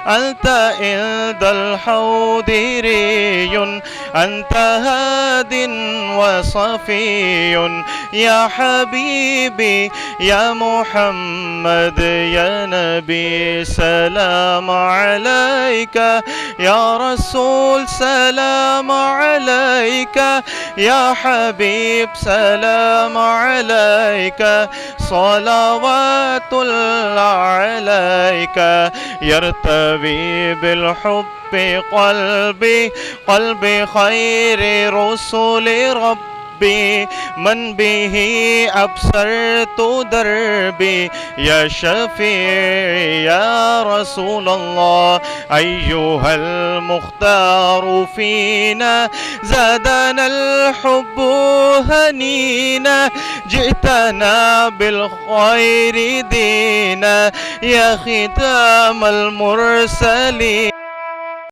أنت عند الحوض ري، أنت هاد وصفي يا حبيبي يا محمد يا نبي. سلام عليك يا رسول، سلام عليك يا حبيب، سلام عليك صلوات الله عليك. يرتوي بالحب قلبي خير رسل ربي، من به أبصرت دربي يا شفيع يا رسول الله. أيها المختار فينا زادنا الحب هنينا، جئتنا بالخير دينا يا ختام المرسلين.